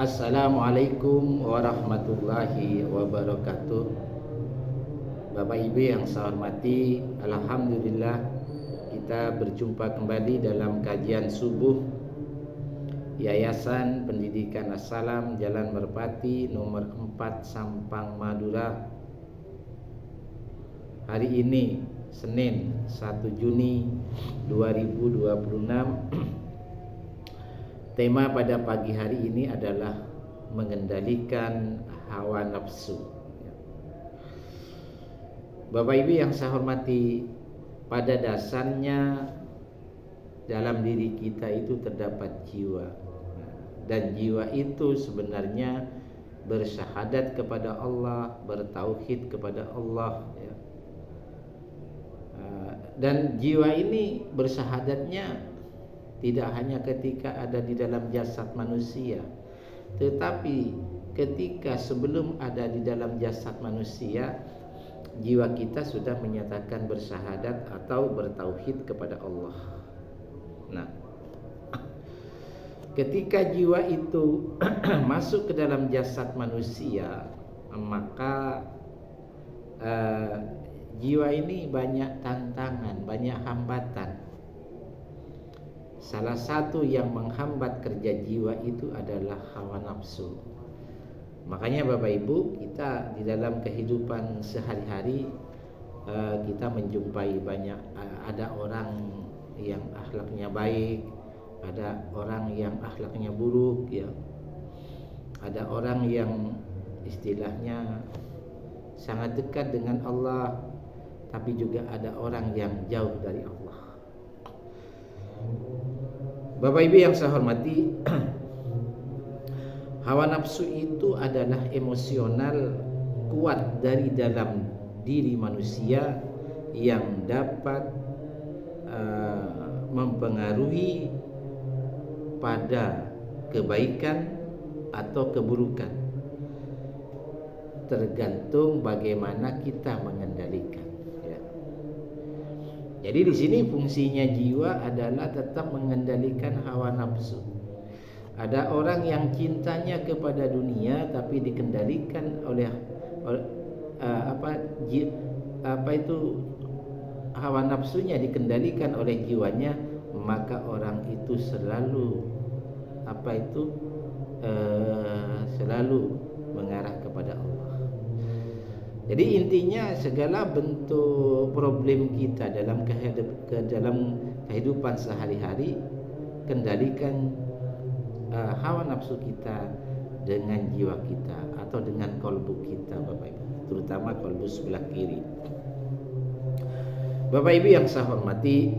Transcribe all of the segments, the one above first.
Assalamualaikum warahmatullahi wabarakatuh. Bapak Ibu yang saya hormati, alhamdulillah kita berjumpa kembali dalam kajian subuh Yayasan Pendidikan As-Salam Jalan Merpati nomor 4 Sampang Madura. Hari ini Senin 1 Juni 2026. Tema pada pagi hari ini adalah mengendalikan hawa nafsu. Bapak Ibu yang saya hormati, pada dasarnya dalam diri kita itu terdapat jiwa, dan jiwa itu sebenarnya bersyahadat kepada Allah, bertauhid kepada Allah, ya. Dan jiwa ini bersyahadatnya tidak hanya ketika ada di dalam jasad manusia, tetapi ketika sebelum ada di dalam jasad manusia, jiwa kita sudah menyatakan bersyahadat atau bertauhid kepada Allah. Nah, ketika jiwa itu masuk ke dalam jasad manusia, maka jiwa ini banyak tantangan, banyak hambatan. Salah satu yang menghambat kerja jiwa itu adalah hawa nafsu. Makanya Bapak Ibu, kita di dalam kehidupan sehari-hari kita menjumpai banyak, ada orang yang akhlaknya baik, ada orang yang akhlaknya buruk, ya. Ada orang yang istilahnya sangat dekat dengan Allah, tapi juga ada orang yang jauh dari Allah. Bapak Ibu yang saya hormati, hawa nafsu itu adalah emosional kuat dari dalam diri manusia yang dapat mempengaruhi pada kebaikan atau keburukan, tergantung bagaimana kita mengendalikan. Jadi di sini fungsinya jiwa adalah tetap mengendalikan hawa nafsu. Ada orang yang cintanya kepada dunia tapi dikendalikan oleh hawa nafsunya dikendalikan oleh jiwanya, maka orang itu selalu selalu mengarah kepada Allah. Jadi intinya segala bentuk problem kita dalam kehidupan sehari-hari, kendalikan hawa nafsu kita dengan jiwa kita atau dengan kolbu kita, Bapak Ibu, terutama kolbu sebelah kiri. Bapak Ibu yang saya hormati,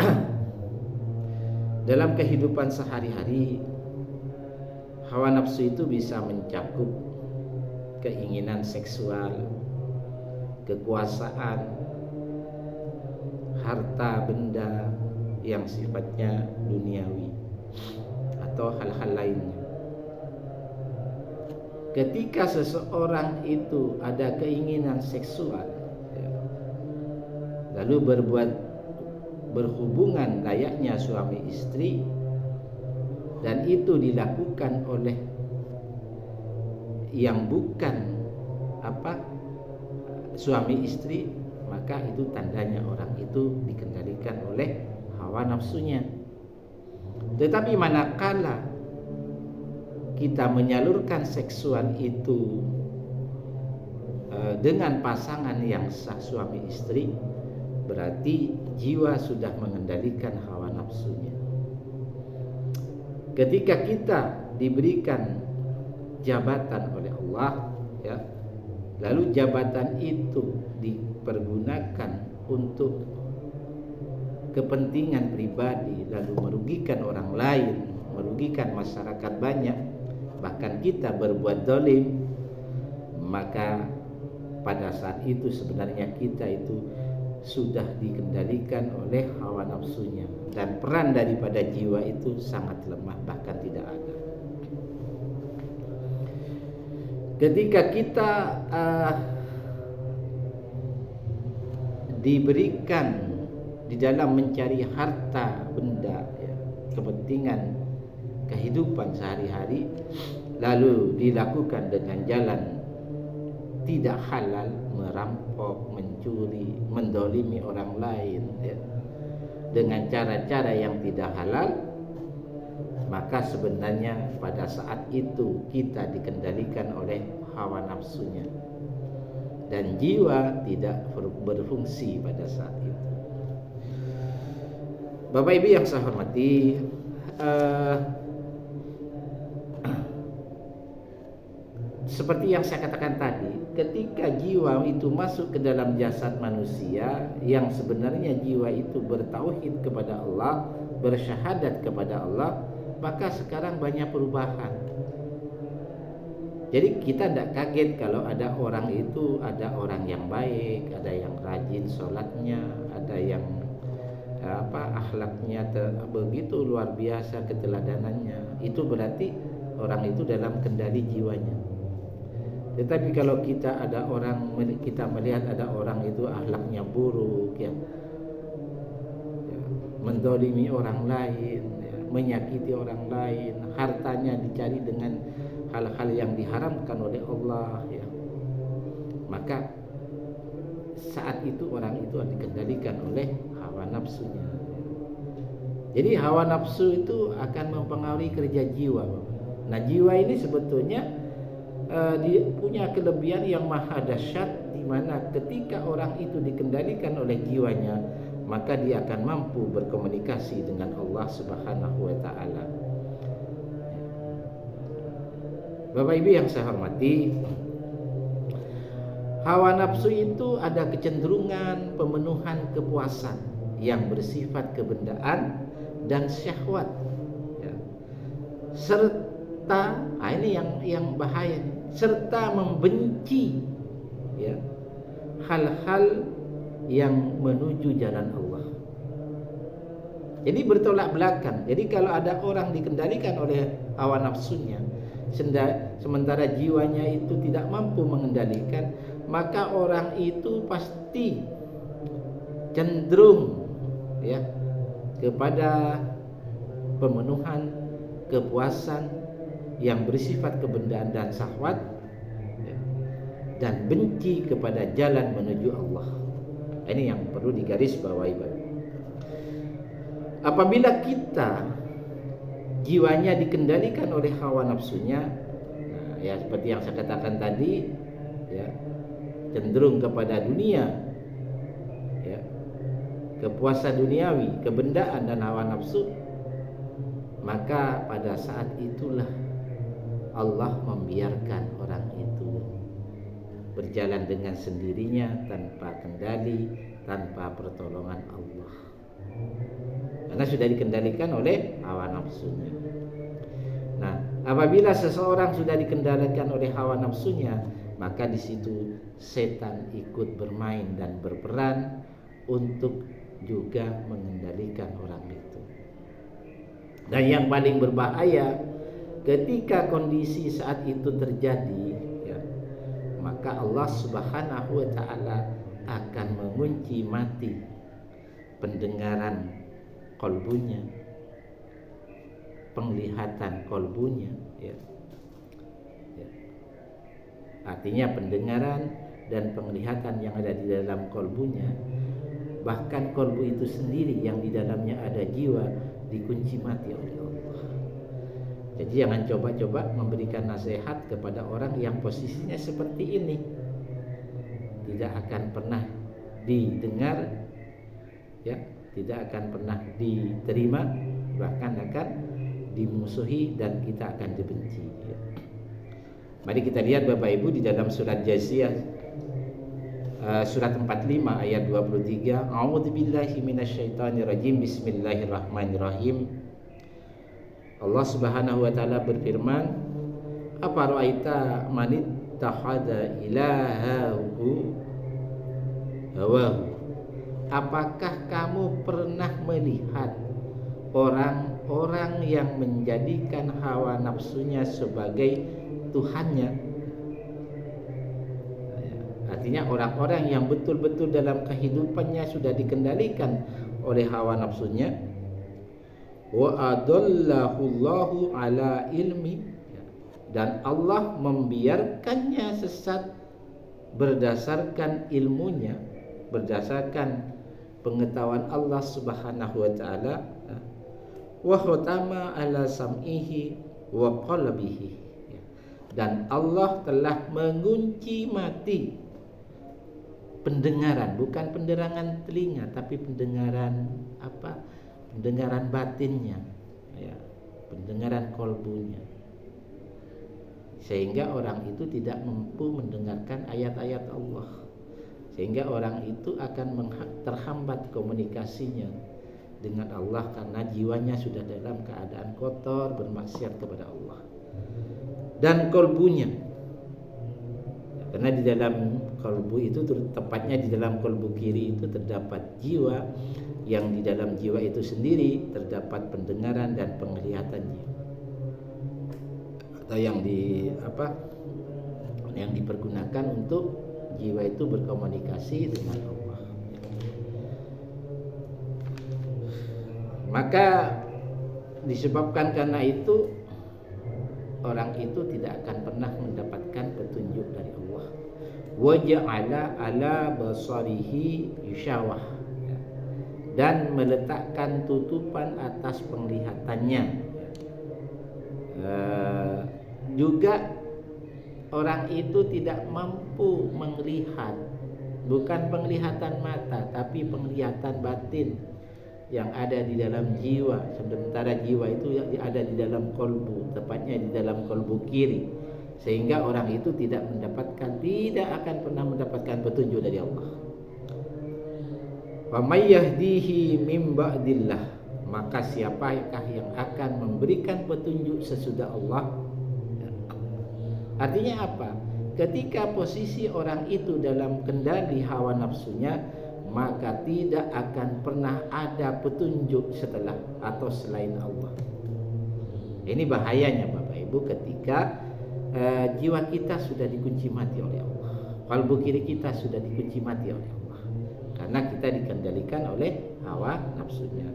dalam kehidupan sehari-hari hawa nafsu itu bisa mencakup keinginan seksual, kekuasaan, harta benda yang sifatnya duniawi, atau hal-hal lainnya. Ketika seseorang itu ada keinginan seksual, lalu berhubungan layaknya suami istri, dan itu dilakukan oleh yang bukan suami istri, maka itu tandanya orang itu dikendalikan oleh hawa nafsunya. Tetapi manakala kita menyalurkan seksual itu dengan pasangan yang sah suami istri, berarti jiwa sudah mengendalikan hawa nafsunya. Ketika kita diberikan jabatan oleh Allah, ya, lalu jabatan itu dipergunakan untuk kepentingan pribadi, lalu merugikan orang lain, merugikan masyarakat banyak, bahkan kita berbuat zalim, maka pada saat itu sebenarnya kita itu sudah dikendalikan oleh hawa nafsunya, dan peran daripada jiwa itu sangat lemah, bahkan tidak ada. Ketika kita diberikan di dalam mencari harta benda, ya, kepentingan kehidupan sehari-hari, lalu dilakukan dengan jalan tidak halal, merampok, mencuri, mendolimi orang lain, ya, dengan cara-cara yang tidak halal, maka sebenarnya pada saat itu kita dikendalikan oleh hawa nafsunya dan jiwa tidak berfungsi pada saat itu. Bapak Ibu yang saya hormati, seperti yang saya katakan tadi, ketika jiwa itu masuk ke dalam jasad manusia, yang sebenarnya jiwa itu bertauhid kepada Allah, bersyahadat kepada Allah, maka sekarang banyak perubahan. Jadi kita tidak kaget kalau ada orang itu, ada orang yang baik, ada yang rajin sholatnya, ada yang akhlaknya begitu luar biasa, keteladanannya. Itu berarti orang itu dalam kendali jiwanya. Tetapi kalau kita melihat ada orang itu akhlaknya buruk, ya, mendolimi orang lain, ya, menyakiti orang lain, hartanya dicari dengan hal-hal yang diharamkan oleh Allah, ya, maka saat itu orang itu dikendalikan oleh hawa nafsunya. Jadi hawa nafsu itu akan mempengaruhi kerja jiwa. Nah, jiwa ini sebetulnya dia punya kelebihan yang maha dahsyat, di mana ketika orang itu dikendalikan oleh jiwanya, maka dia akan mampu berkomunikasi dengan Allah Subhanahu wa taala. Bapak Ibu yang saya hormati, hawa nafsu itu ada kecenderungan pemenuhan kepuasan yang bersifat kebendaan dan syahwat, ya, serta ini yang bahaya, serta membenci, ya, hal-hal yang menuju jalan Allah. Jadi bertolak belakang. Jadi kalau ada orang dikendalikan oleh hawa nafsunya, sementara jiwanya itu tidak mampu mengendalikan, maka orang itu pasti cenderung, ya, kepada pemenuhan kepuasan yang bersifat kebendaan dan syahwat, ya, dan benci kepada jalan menuju Allah. Ini yang perlu digarisbawahi. Apabila kita jiwanya dikendalikan oleh hawa nafsunya, nah, ya seperti yang saya katakan tadi, ya, cenderung kepada dunia, ya, kepuasan duniawi, kebendaan dan hawa nafsu, maka pada saat itulah Allah membiarkan orang itu berjalan dengan sendirinya, tanpa kendali, tanpa pertolongan Allah, karena sudah dikendalikan oleh hawa nafsunya. Nah, apabila seseorang sudah dikendalikan oleh hawa nafsunya, maka di situ setan ikut bermain dan berperan untuk juga mengendalikan orang itu. Dan yang paling berbahaya, ketika kondisi saat itu terjadi, ya, maka Allah Subhanahu wa taala akan mengunci mati pendengaran kolbunya, penglihatan kolbunya, ya. Ya. Artinya pendengaran dan penglihatan yang ada di dalam kolbunya, bahkan kolbu itu sendiri yang di dalamnya ada jiwa, dikunci mati oleh Allah. Jadi jangan coba-coba memberikan nasihat kepada orang yang posisinya seperti ini. Tidak akan pernah didengar, ya, tidak akan pernah diterima, bahkan akan dimusuhi dan kita akan dibenci, ya. Mari kita lihat Bapak Ibu di dalam surat Jasiyah, surat 45 ayat 23. A'udzubillahi minasyaitonirrajim. Bismillahirrahmanirrahim. Allah Subhanahu wa taala berfirman, "Afara'aita man ittakhadha ilahahu hawahu." Apakah kamu pernah melihat orang-orang yang menjadikan hawa nafsunya sebagai Tuhannya? Artinya orang-orang yang betul-betul dalam kehidupannya sudah dikendalikan oleh hawa nafsunya. Wa adallahu Allahu ala ilmi, dan Allah membiarkannya sesat berdasarkan ilmunya, berdasarkan pengetahuan Allah Subhanahu wa taala. Wa khatama ala sam'ihi wa qalbihi, dan Allah telah mengunci mati pendengaran, bukan penderangan telinga, tapi pendengaran pendengaran batinnya, ya, pendengaran kolbunya, sehingga orang itu tidak mampu mendengarkan ayat-ayat Allah, sehingga orang itu akan terhambat komunikasinya dengan Allah karena jiwanya sudah dalam keadaan kotor, bermaksiat kepada Allah. Dan kolbunya, karena di dalam kolbu itu, tepatnya di dalam kolbu kiri itu terdapat jiwa, yang di dalam jiwa itu sendiri terdapat pendengaran dan penglihatan jiwa, atau yang dipergunakan untuk jiwa itu berkomunikasi dengan Allah. Maka disebabkan karena itu, orang itu tidak akan pernah mendapatkan petunjuk dari Allah. Wa ja'ala ala basarihi yushawah, dan meletakkan tutupan atas penglihatannya. Juga orang itu tidak mampu melihat, bukan penglihatan mata, tapi penglihatan batin yang ada di dalam jiwa. Sementara jiwa itu ada di dalam kolbu, tepatnya di dalam kolbu kiri, sehingga orang itu tidak akan pernah mendapatkan petunjuk dari Allah. Wa may yahdihi mim ba'dillah, maka siapakah yang akan memberikan petunjuk sesudah Allah? Artinya apa? Ketika posisi orang itu dalam kendali hawa nafsunya, maka tidak akan pernah ada petunjuk setelah atau selain Allah. Ini bahayanya Bapak Ibu ketika jiwa kita sudah dikunci mati oleh Allah, kalbu kiri kita sudah dikunci mati oleh Allah, karena kita dikendalikan oleh hawa nafsunya.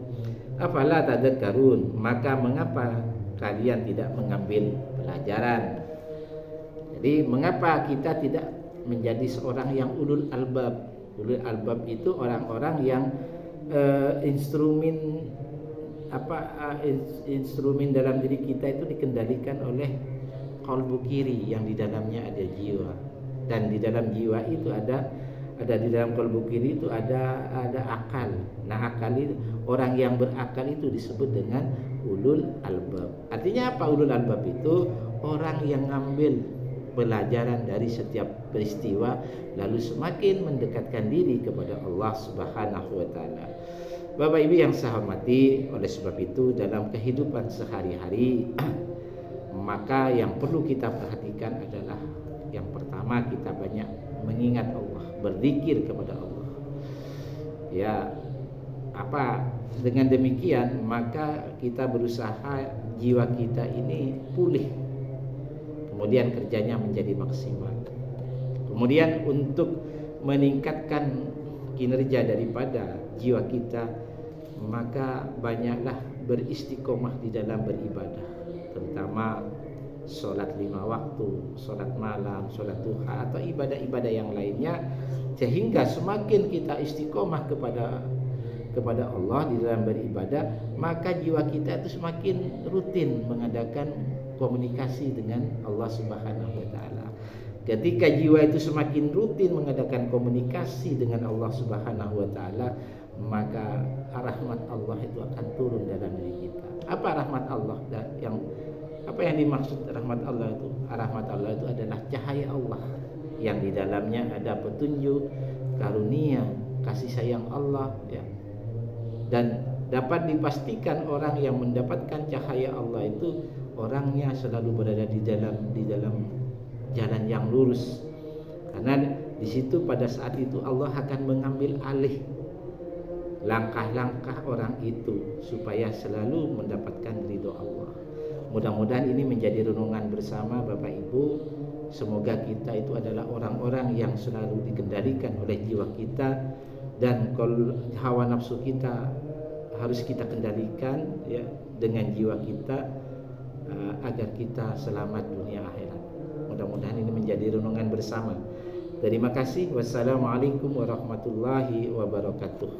Afala tadakkarun, maka mengapa kalian tidak mengambil pelajaran? Jadi mengapa kita tidak menjadi seorang yang ulul albab? Ulul albab itu orang-orang yang instrumen dalam diri kita itu dikendalikan oleh qalbu kiri, yang di dalamnya ada jiwa, dan di dalam jiwa itu ada di dalam qalbu kiri itu ada akal. Nah, akal itu, orang yang berakal itu disebut dengan ulul albab. Artinya apa ulul albab itu? Orang yang ngambil pelajaran dari setiap peristiwa, lalu semakin mendekatkan diri kepada Allah Subhanahu wa taala. Bapak Ibu yang saya hormati, oleh sebab itu dalam kehidupan sehari-hari maka yang perlu kita perhatikan adalah, yang pertama, kita banyak mengingat Allah, berzikir kepada Allah. Ya, dengan demikian maka kita berusaha jiwa kita ini pulih, kemudian kerjanya menjadi maksimal. Kemudian untuk meningkatkan kinerja daripada jiwa kita, maka banyaklah beristiqomah di dalam beribadah, terutama sholat 5 waktu, sholat malam, sholat duha, atau ibadah-ibadah yang lainnya, sehingga semakin kita istiqomah kepada Allah di dalam beribadah, maka jiwa kita itu semakin rutin mengadakan komunikasi dengan Allah Subhanahu wa taala. Ketika jiwa itu semakin rutin mengadakan komunikasi dengan Allah Subhanahu wa taala, maka rahmat Allah itu akan turun dalam diri kita. Apa rahmat Allah? Apa yang dimaksud rahmat Allah itu? Rahmat Allah itu adalah cahaya Allah yang di dalamnya ada petunjuk, karunia, kasih sayang Allah, ya. Dan dapat dipastikan orang yang mendapatkan cahaya Allah itu orangnya selalu berada di dalam jalan yang lurus, karena di situ pada saat itu Allah akan mengambil alih langkah-langkah orang itu supaya selalu mendapatkan ridho Allah. Mudah-mudahan ini menjadi renungan bersama Bapak Ibu. Semoga kita itu adalah orang-orang yang selalu dikendalikan oleh jiwa kita, dan kalau hawa nafsu kita harus kita kendalikan, ya, dengan jiwa kita. agar kita selamat dunia akhirat. Mudah-mudahan ini menjadi renungan bersama. Terima kasih. Wassalamualaikum warahmatullahi wabarakatuh.